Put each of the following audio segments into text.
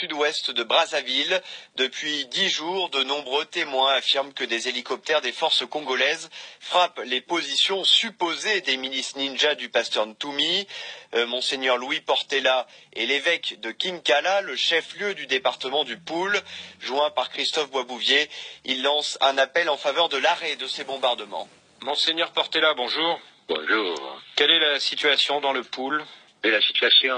sud-ouest de Brazzaville. Depuis 10 jours, de nombreux témoins affirment que des hélicoptères des forces congolaises frappent les positions supposées des milices ninja du pasteur Ntoumi. Monseigneur Louis Portela est l'évêque de Kinkala, le chef-lieu du département du Poul. Joint par Christophe Boisbouvier, il lance un appel en faveur de l'arrêt de ces bombardements. Monseigneur Portela, bonjour. Bonjour. Quelle est la situation dans le Poul? Et la situation,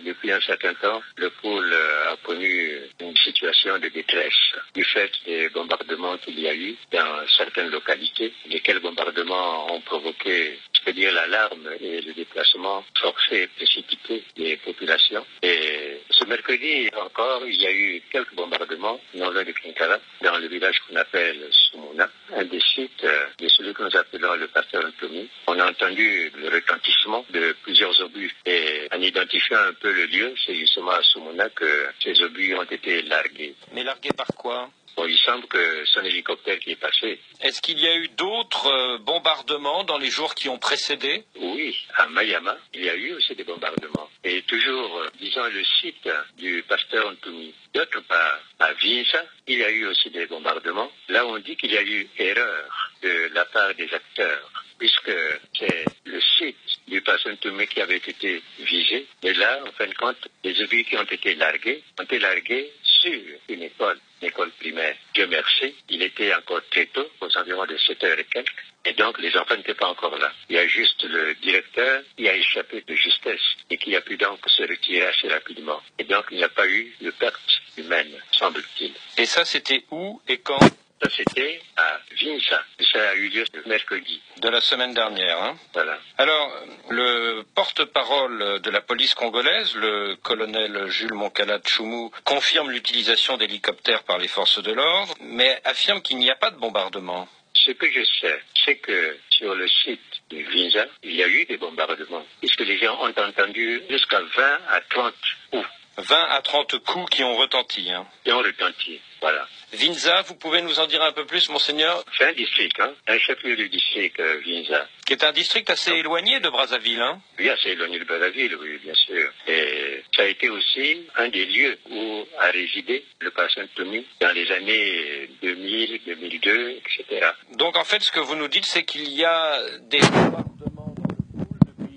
depuis un certain temps, le Poul a connu une situation de détresse du fait des bombardements qu'il y a eu dans certaines localités, lesquels bombardements ont provoqué, je peux dire, l'alarme et le déplacement forcé et précipité des populations. Et ce mercredi encore, il y a eu quelques bombardements non loin de Kinkala, dans le village qu'on appelle Sumuna, un des sites de celui que nous appelons le pasteur Ntoumi. On a entendu le retentissement de plusieurs obus et en identifiant un peu le lieu, c'est justement à Sumuna que ces obus ont été largués. Mais largués par quoi? Bon, il semble que c'est un hélicoptère qui est passé. Est-ce qu'il y a eu d'autres bombardements dans les jours qui ont précédé? Oui, à Mayama, il y a eu aussi des bombardements. Et toujours, disons, le site du pasteur Ntoumi. D'autre part, à Vinza, il y a eu aussi des bombardements. Là, on dit qu'il y a eu erreur de la part des acteurs, puisque c'est le site du pasteur Ntoumi qui avait été visé. Et là, en fin de compte, les obus qui ont été largués sur une école primaire. Dieu merci, il était encore très tôt, aux environs de 7 heures et quelques. Et donc, les enfants n'étaient pas encore là. Il y a juste le directeur qui a échappé de justesse et qui a pu donc se retirer assez rapidement. Et donc, il n'y a pas eu de perte humaine, semble-t-il. Et ça, c'était où et quand? Ça, c'était à Vinza. Ça a eu lieu le mercredi. De la semaine dernière, hein? Voilà. Alors, le porte-parole de la police congolaise, le colonel Jules Moncala Tchoumou, confirme l'utilisation d'hélicoptères par les forces de l'ordre, mais affirme qu'il n'y a pas de bombardement. Ce que je sais, c'est que sur le site de Vinza, il y a eu des bombardements, puisque les gens ont entendu jusqu'à 20 à 30 coups. 20 à 30 coups qui ont retenti, hein? Qui ont retenti, voilà. Vinza, vous pouvez nous en dire un peu plus, monseigneur? C'est un district, hein, un chef-lieu du district Vinza. Qui est un district assez éloigné de Brazzaville, hein? Oui, assez éloigné de Brazzaville, oui, bien sûr. Et ça a été aussi un des lieux où a résidé le pasteur Ntoumi dans les années 2000, 2002, etc. Donc en fait, ce que vous nous dites, c'est qu'il y a des bombardements dans le Poul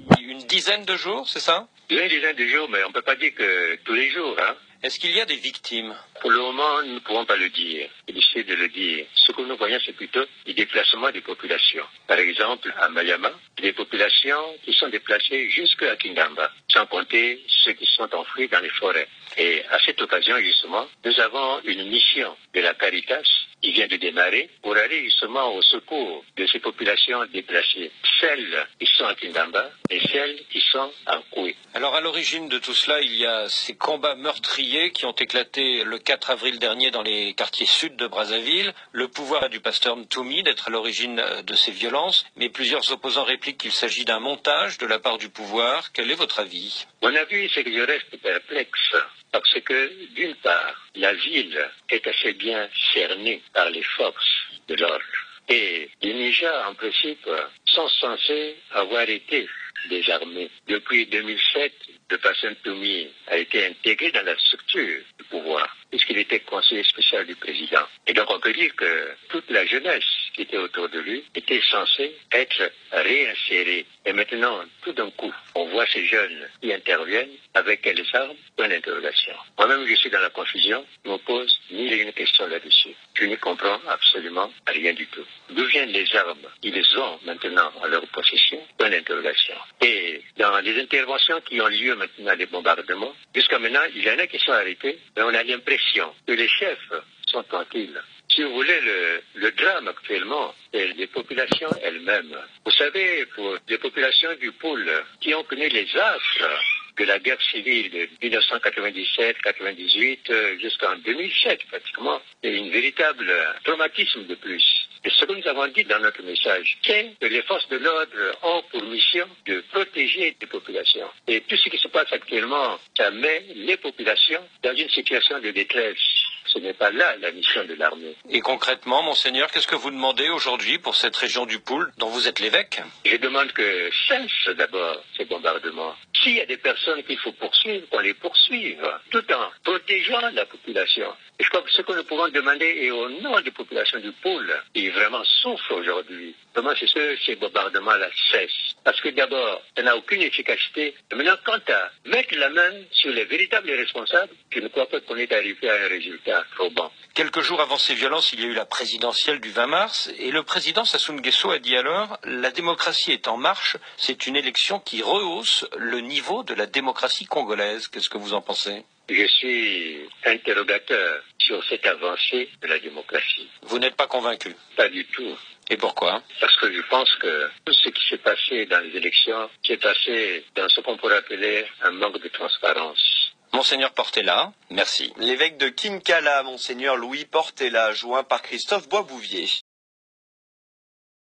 depuis une dizaine de jours, c'est ça? Une dizaine de jours, mais on ne peut pas dire que tous les jours, hein. Est-ce qu'il y a des victimes? Pour le moment, nous ne pouvons pas le dire. C'est difficile de le dire. Ce que nous voyons, c'est plutôt les déplacements des populations. Par exemple, à Mayama, des populations qui sont déplacées jusqu'à Kingamba, sans compter ceux qui sont enfouis dans les forêts. Et à cette occasion, justement, nous avons une mission de la Caritas qui vient de démarrer pour aller justement au secours de ces populations déplacées. Celles qui sont à Kingamba et celles qui sont à Koué. Alors à l'origine de tout cela, il y a ces combats meurtriers qui ont éclaté le 4 avril dernier dans les quartiers sud de Brazzaville. Le pouvoir du pasteur Ntoumi d'être à l'origine de ces violences, mais plusieurs opposants répliquent qu'il s'agit d'un montage de la part du pouvoir. Quel est votre avis? Mon avis, c'est que je reste perplexe. Parce que, d'une part, la ville est assez bien cernée par les forces de l'ordre. Et les ninjas, en principe, sont censés avoir été désarmés. Depuis 2007, le pasteur Ntoumi a été intégré dans la structure du pouvoir, puisqu'il était conseiller spécial du président. Et donc on peut dire que toute la jeunesse qui était autour de lui était censée être réinsérée. Et maintenant, tout d'un coup, on voit ces jeunes qui interviennent avec quelles armes? Point d'interrogation. Moi-même, je suis dans la confusion. Je me pose mille et une questions là-dessus. Je n'y comprends absolument rien du tout. D'où viennent les armes qu'ils ont maintenant en leur possession? Point d'interrogation. Et dans les interventions qui ont lieu maintenant, les bombardements, jusqu'à maintenant, il y en a qui sont arrêtés, mais on a l'impression que les chefs sont tranquilles. Si vous voulez, le drame actuellement, c'est les populations elles-mêmes. Vous savez, pour les populations du Poul qui ont connu les affres de la guerre civile de 1997-98 jusqu'en 2007 pratiquement, c'est une véritable traumatisme de plus. Et ce que nous avons dit dans notre message, c'est que les forces de l'ordre ont pour mission de protéger les populations. Et tout ce qui se passe actuellement, ça met les populations dans une situation de détresse. Ce n'est pas là la mission de l'armée. Et concrètement, monseigneur, qu'est-ce que vous demandez aujourd'hui pour cette région du Poul, dont vous êtes l'évêque? Je demande que cessent d'abord ces bombardements. S'il y a des personnes qu'il faut poursuivre, qu'on les poursuive, tout en protégeant la population. Et je crois que ce que nous pouvons demander est au nom des populations du Poul, qui vraiment souffrent aujourd'hui. Vraiment, c'est que ces bombardements-là cessent. Parce que d'abord, ça n'a aucune efficacité. Et maintenant, quant à mettre la main sur les véritables responsables, je ne crois pas qu'on est arrivé à un résultat probant. Quelques jours avant ces violences, il y a eu la présidentielle du 20 mars, et le président Sassou Nguesso a dit alors « La démocratie est en marche, c'est une élection qui rehausse le niveau de la démocratie congolaise ». Qu'est-ce que vous en pensez? Je suis interrogateur sur cette avancée de la démocratie. Vous n'êtes pas convaincu? Pas du tout. Et pourquoi? Parce que je pense que tout ce qui s'est passé dans les élections s'est passé dans ce qu'on pourrait appeler un manque de transparence. Monseigneur Portela, merci. L'évêque de Kinkala, Monseigneur Louis Portela, joint par Christophe Boisbouvier.